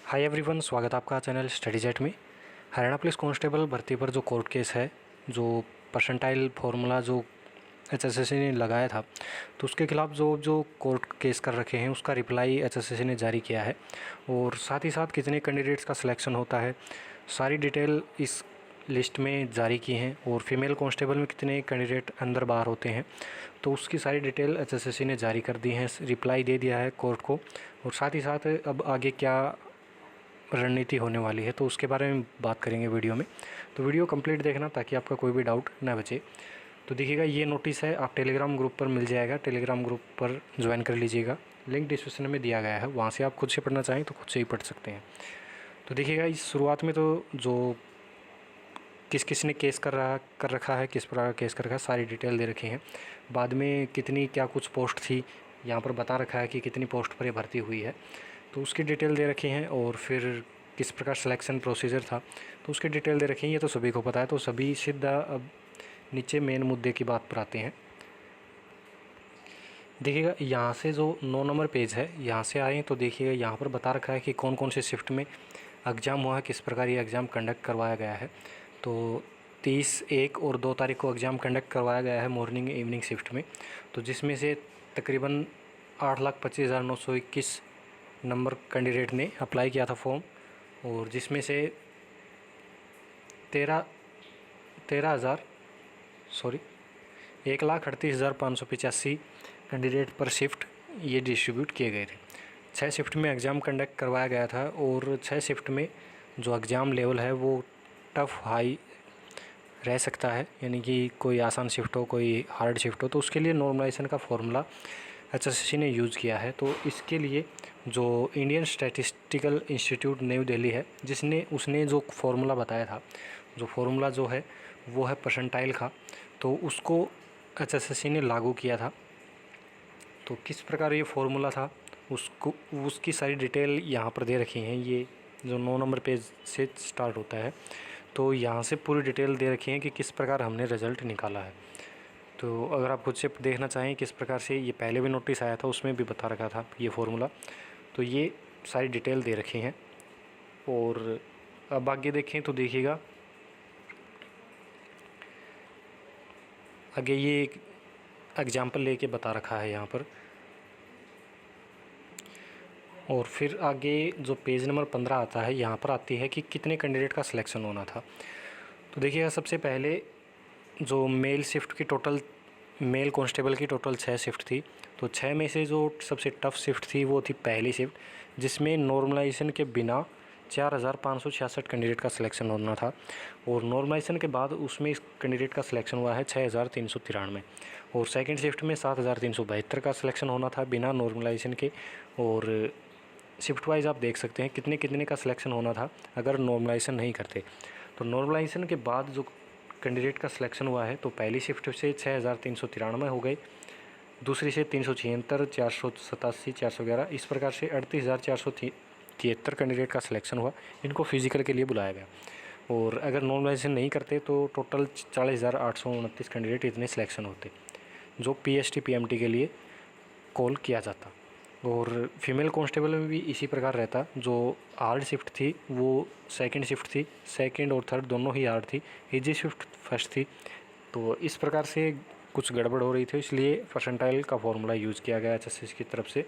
Hi everyone, स्वागत है आपका चैनल स्टडी जेट में। हरियाणा पुलिस कांस्टेबल भर्ती पर जो कोर्ट केस है, जो परसेंटाइल फार्मूला जो एचएसएससी ने लगाया था, तो उसके खिलाफ जो कोर्ट केस कर रखे हैं उसका रिप्लाई एचएसएससी ने जारी किया है। और साथ ही साथ कितने कैंडिडेट्स का सिलेक्शन होता है, सारी डिटेल इस लिस्ट में जारी की हैं। और फीमेल कांस्टेबल में कितने कैंडिडेट अंदर बाहर होते हैं, तो उसकी सारी डिटेल एचएसएससी ने जारी कर दी है, रिप्लाई दे दिया है कोर्ट को। और साथ ही साथ अब आगे क्या रणनीति होने वाली है, तो उसके बारे में बात करेंगे वीडियो में। तो वीडियो कंप्लीट देखना ताकि आपका कोई भी डाउट ना बचे। तो देखिएगा, ये नोटिस है, आप टेलीग्राम ग्रुप पर मिल जाएगा, टेलीग्राम ग्रुप पर ज्वाइन कर लीजिएगा, लिंक डिस्क्रिप्शन में दिया गया है, वहाँ से आप खुद से पढ़ना चाहें तो खुद से ही पढ़ सकते हैं। तो देखिएगा, इस शुरुआत में तो जो किस ने केस कर रखा है, किस प्रकार केस कर रखा है, सारी डिटेल दे रखी हैं। बाद में कितनी क्या कुछ पोस्ट थी, यहाँ पर बता रखा है कि कितनी पोस्ट पर ये भर्ती हुई है, तो उसकी डिटेल दे रखी हैं। और फिर किस प्रकार सिलेक्शन प्रोसीजर था, तो उसकी डिटेल दे रखी है। ये तो सभी को पता है। तो सभी सीधा अब नीचे मेन मुद्दे की बात पर आते हैं। देखिएगा, यहाँ से जो 9 नंबर पेज है, यहाँ से आए तो देखिएगा, यहाँ पर बता रखा है कि कौन कौन से शिफ्ट में एग्ज़ाम हुआ है, किस प्रकार ये एग्ज़ाम कंडक्ट करवाया गया है। तो 30, 1 और 2 तारीख को एग्ज़ाम कंडक्ट करवाया गया है मॉर्निंग इवनिंग शिफ्ट में। तो जिसमें से तकरीबन 8,25,921 नंबर कैंडिडेट ने अप्लाई किया था फॉर्म, और जिसमें से 1,38,585 कैंडिडेट पर शिफ्ट ये डिस्ट्रीब्यूट किए गए थे। 6 शिफ्ट में एग्ज़ाम कंडक्ट करवाया गया था, और 6 शिफ्ट में जो एग्ज़ाम लेवल है वो टफ़ हाई रह सकता है, यानी कि कोई आसान शिफ्ट हो, कोई हार्ड शिफ्ट हो। तो उसके लिए नॉर्मलाइजेशन का फॉर्मूला एचएसएससी ने यूज़ किया है। तो इसके लिए जो Indian statistical institute new Delhi है, उसने जो फार्मूला बताया था, जो फार्मूला जो है वो है परसेंटाइल का, तो उसको एचएसएससी ने लागू किया था। तो किस प्रकार ये फार्मूला था, उसकी सारी डिटेल यहाँ पर दे रखी हैं। ये जो 9 नंबर पेज से स्टार्ट होता है, तो यहाँ से पूरी डिटेल दे रखी है कि किस प्रकार हमने रिज़ल्ट निकाला है। तो अगर आप खुद से देखना चाहें किस प्रकार से, ये पहले भी नोटिस आया था, उसमें भी बता रखा था ये फार्मूला। तो ये सारी डिटेल दे रखी हैं। और अब आगे देखें तो देखिएगा, आगे ये एक एग्जाम्पल लेके बता रखा है यहाँ पर। और फिर आगे जो पेज नंबर 15 आता है, यहाँ पर आती है कि कितने कैंडिडेट का सिलेक्शन होना था। तो देखिएगा, सबसे पहले जो मेल कांस्टेबल की टोटल 6 शिफ्ट थी। तो 6 में से जो सबसे टफ़ शिफ्ट थी वो थी पहली शिफ्ट, जिसमें नॉर्मलाइजेशन के बिना 4,566 कैंडिडेट का सिलेक्शन होना था। और नॉर्मलाइजेशन के बाद उसमें इस कैंडिडेट का सिलेक्शन हुआ है 6,393। और सेकंड शिफ्ट में 7,372 का सिलेक्शन होना था बिना नॉर्मलाइजेशन के। और शिफ्ट वाइज आप देख सकते हैं कितने कितने का सिलेक्शन होना था अगर नॉर्मलाइजेशन नहीं करते। तो नॉर्मलाइजेशन के बाद जो कैंडिडेट का सिलेक्शन हुआ है, तो पहली शिफ्ट से 6,393 हो गए, दूसरी से 376, 487, 411, इस प्रकार से 38,473 कैंडिडेट का सिलेक्शन हुआ। इनको फिजिकल के लिए बुलाया गया। और अगर नॉर्मलाइजेशन नहीं करते तो टोटल 40,829 कैंडिडेट इतने सिलेक्शन होते, जो पीएसटी पीएमटी के लिए कॉल किया जाता। और फीमेल कांस्टेबल में भी इसी प्रकार रहता। जो हार्ड शिफ्ट थी वो सेकंड शिफ्ट थी, सेकंड और थर्ड दोनों ही हार्ड थी, इजी शिफ्ट फर्स्ट थी। तो इस प्रकार से कुछ गड़बड़ हो रही थी, इसलिए परसेंटाइल का फॉर्मूला यूज़ किया गया एचएसएससी की तरफ से।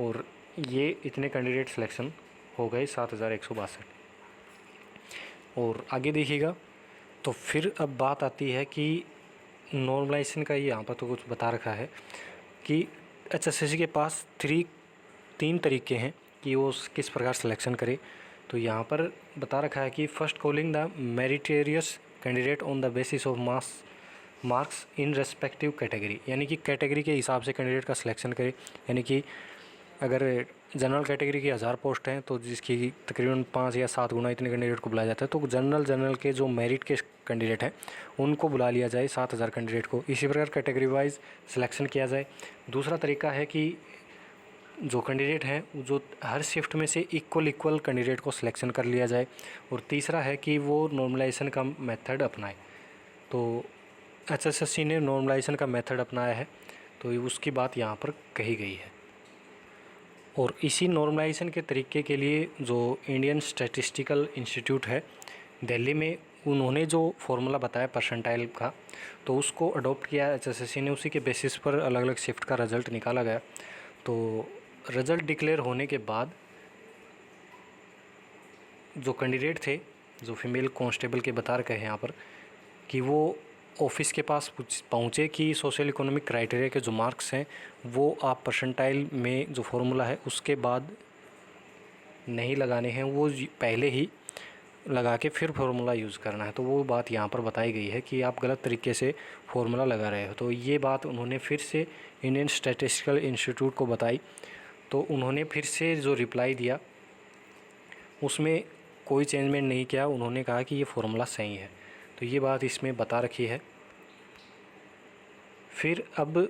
और ये इतने कैंडिडेट सिलेक्शन हो गए 7,162। और आगे देखिएगा, तो फिर अब बात आती है कि नॉर्मलाइजेशन का यहाँ पर तो कुछ बता रखा है कि एचएसएससी के पास 3 तरीके हैं कि वो किस प्रकार सिलेक्शन करे। तो यहाँ पर बता रखा है कि first calling the मेरिटेरियस candidate on the basis of marks in respective category, यानी कि कैटेगरी के हिसाब से कैंडिडेट का सिलेक्शन करे। यानी कि अगर जनरल कैटेगरी की 1000 पोस्ट हैं, तो जिसकी तकरीबन 5 या 7 गुना इतने कैंडिडेट को बुलाया जाता है, तो जनरल के जो मेरिट के कैंडिडेट हैं उनको बुला लिया जाए, 7,000 कैंडिडेट को। इसी प्रकार कैटेगरी वाइज सिलेक्शन किया जाए। दूसरा तरीका है कि जो कैंडिडेट हैं जो हर शिफ्ट में से इक्वल कैंडिडेट को सिलेक्शन कर लिया जाए। और तीसरा है कि वो नॉर्मलाइजेशन का मेथड अपनाए। तो एचएसएससी ने नॉर्मलाइजेशन का मेथड अपनाया है, तो उसकी बात यहाँ पर कही गई है। और इसी नॉर्मलाइजेशन के तरीके के लिए जो इंडियन स्टैटिस्टिकल इंस्टीट्यूट है दिल्ली में, उन्होंने जो फॉर्मूला बताया परसेंटाइल का, तो उसको अडॉप्ट किया एचएसएससी ने। उसी के बेसिस पर अलग अलग शिफ्ट का रिज़ल्ट निकाला गया। तो रिज़ल्ट डिक्लेयर होने के बाद जो कैंडिडेट थे, जो फीमेल कांस्टेबल के बता रखे हैं यहाँ पर कि वो ऑफिस के पास पहुँचे कि सोशल इकोनॉमिक क्राइटेरिया के जो मार्क्स हैं वो आप परसेंटाइल में जो फॉर्मूला है उसके बाद नहीं लगाने हैं, वो पहले ही लगा के फिर फार्मूला यूज़ करना है। तो वो बात यहाँ पर बताई गई है कि आप गलत तरीके से फार्मूला लगा रहे हो। तो ये बात उन्होंने फिर से इंडियन स्टैटिस्टिकल इंस्टीट्यूट को बताई। तो उन्होंने फिर से जो रिप्लाई दिया उसमें कोई चेंजमेंट नहीं किया, उन्होंने कहा कि ये फार्मूला सही है। तो ये बात इसमें बता रखी है। फिर अब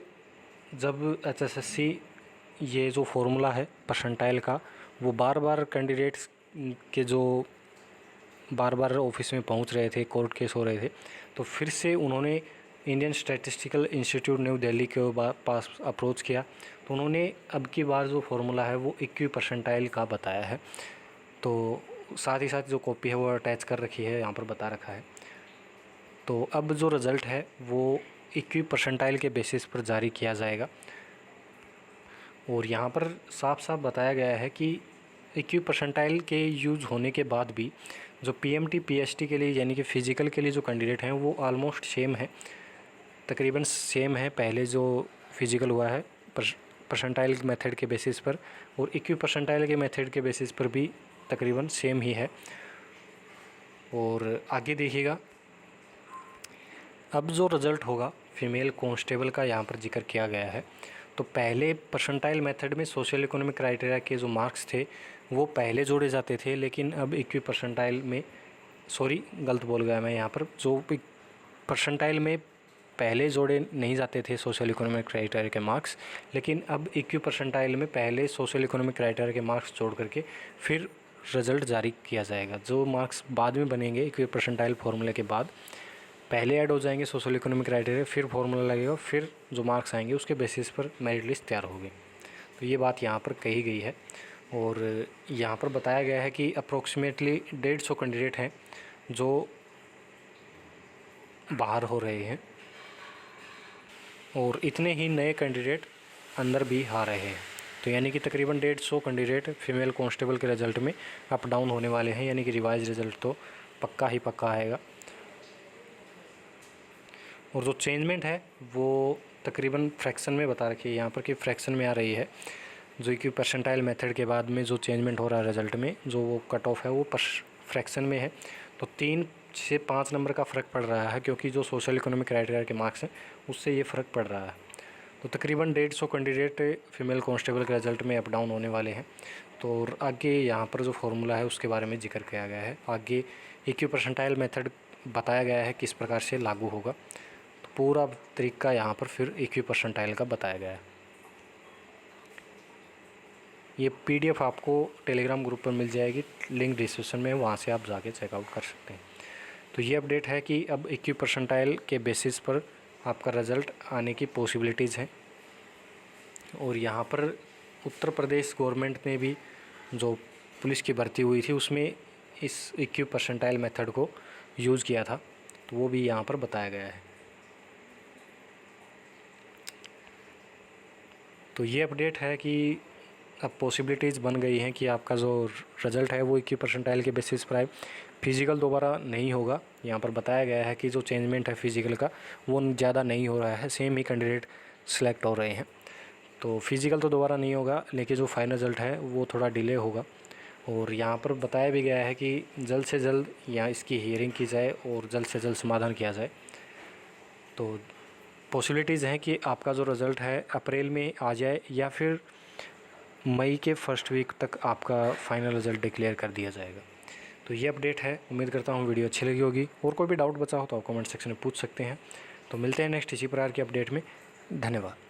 जब एचएसएससी ये जो फार्मूला है परसेंटाइल का वो बार बार कैंडिडेट्स के जो बार बार ऑफिस में पहुंच रहे थे, कोर्ट केस हो रहे थे, तो फिर से उन्होंने Indian statistical institute new Delhi के पास अप्रोच किया। तो उन्होंने अब की बार जो फार्मूला है वो 21 परसेंटाइल का बताया है। तो साथ ही साथ जो कॉपी है वो अटैच कर रखी है, यहाँ पर बता रखा है। तो अब जो रिज़ल्ट है वो 21 परसेंटाइल के बेसिस पर जारी किया जाएगा। और यहाँ पर साफ साफ बताया गया है कि 21 परसेंटाइल के यूज़ होने के बाद भी जो पीएमटी पीएसटी के लिए यानी कि फ़िज़िकल के लिए जो कैंडिडेट हैं वो ऑलमोस्ट सेम है, तकरीबन सेम है पहले जो फ़िज़िकल हुआ है परसेंटाइल मेथड के बेसिस पर, और 21 परसेंटाइल के मेथड के बेसिस पर भी तकरीबन सेम ही है। और आगे देखिएगा अब जो रिज़ल्ट होगा फीमेल कांस्टेबल का यहाँ पर जिक्र किया गया है। तो पहले परसेंटाइल मेथड में सोशल इकोनॉमिक क्राइटेरिया के जो मार्क्स थे वो पहले जोड़े जाते थे, लेकिन अब 21 परसेंटाइल में, सॉरी गलत बोल गया मैं यहाँ पर, जो परसेंटाइल में पहले जोड़े नहीं जाते थे सोशल इकोनॉमिक क्राइटेरिया के मार्क्स, लेकिन अब 21 परसेंटाइल में पहले सोशल इकोनॉमिक क्राइटेरिया के मार्क्स जोड़ करके फिर रिज़ल्ट जारी किया जाएगा। जो मार्क्स बाद में बनेंगे 21 परसेंटाइल फार्मूले के बाद पहले ऐड हो जाएंगे सोशल इकोनॉमिक क्राइटेरिया, फिर फार्मूला लगेगा, फिर जो मार्क्स आएंगे उसके बेसिस पर मेरिट लिस्ट तैयार होगी। तो ये बात यहाँ पर कही गई है। और यहाँ पर बताया गया है कि अप्रोक्सीमेटली 150 कैंडिडेट हैं जो बाहर हो रहे हैं और इतने ही नए कैंडिडेट अंदर भी आ रहे हैं। तो यानी कि तकरीबन 150 कैंडिडेट फीमेल कांस्टेबल के रिज़ल्ट में अप डाउन होने वाले हैं, यानी कि रिवाइज रिज़ल्ट तो पक्का ही पक्का आएगा। और जो चेंजमेंट है वो तकरीबन फ्रैक्शन में बता रखी है यहाँ पर कि फ्रैक्शन में आ रही है। जो 21 परसेंटाइल मेथड के बाद में जो चेंजमेंट हो रहा है रिज़ल्ट में, जो वो कट ऑफ है वो फ्रैक्शन में है। तो 3 से 5 नंबर का फ़र्क पड़ रहा है, क्योंकि जो सोशल इकोनॉमिक क्राइटेरिया के मार्क्स हैं उससे ये फ़र्क पड़ रहा है। तो तकरीबन 150 कैंडिडेट फीमेल कांस्टेबल के रिज़ल्ट में अप डाउन होने वाले हैं। तो आगे यहाँ पर जो फार्मूला है उसके बारे में जिक्र किया गया है। आगे 21 परसेंटाइल मेथड बताया गया है किस प्रकार से लागू होगा। तो पूरा तरीका यहाँ पर फिर 21 परसेंटाइल का बताया गया है। ये PDF आपको टेलीग्राम ग्रुप पर मिल जाएगी, लिंक डिस्क्रिप्शन में, वहाँ से आप जाके चेकआउट कर सकते हैं। तो ये अपडेट है कि अब 21 परसेंटाइल के बेसिस पर आपका रिज़ल्ट आने की पॉसिबिलिटीज़ हैं। और यहाँ पर उत्तर प्रदेश गवर्नमेंट ने भी जो पुलिस की भर्ती हुई थी उसमें इस 21 परसेंटाइल मेथड को यूज़ किया था, तो वो भी यहाँ पर बताया गया है। तो ये अपडेट है कि अब पॉसिबिलिटीज़ बन गई हैं कि आपका जो रिज़ल्ट है वो 21 परसेंटाइल के बेसिस पर आए। फिज़िकल दोबारा नहीं होगा। यहाँ पर बताया गया है कि जो चेंजमेंट है फिज़िकल का वो ज़्यादा नहीं हो रहा है, सेम ही कैंडिडेट सेलेक्ट हो रहे हैं। तो फिज़िकल तो दोबारा नहीं होगा, लेकिन जो फाइनल रिज़ल्ट है वो थोड़ा डिले होगा। और यहाँ पर बताया भी गया है कि जल्द से जल्द यहाँ इसकी हियरिंग की जाए और जल्द से जल्द समाधान किया जाए। तो पॉसिबिलिटीज़ हैं कि आपका जो रिज़ल्ट है अप्रैल में आ जाए या फिर मई के फर्स्ट वीक तक आपका फाइनल रिज़ल्ट डिक्लेयर कर दिया जाएगा। तो ये अपडेट है। उम्मीद करता हूँ वीडियो अच्छी लगी होगी। और कोई भी डाउट बचा हो तो आप कमेंट सेक्शन में पूछ सकते हैं। तो मिलते हैं नेक्स्ट इसी प्रकार की अपडेट में। धन्यवाद।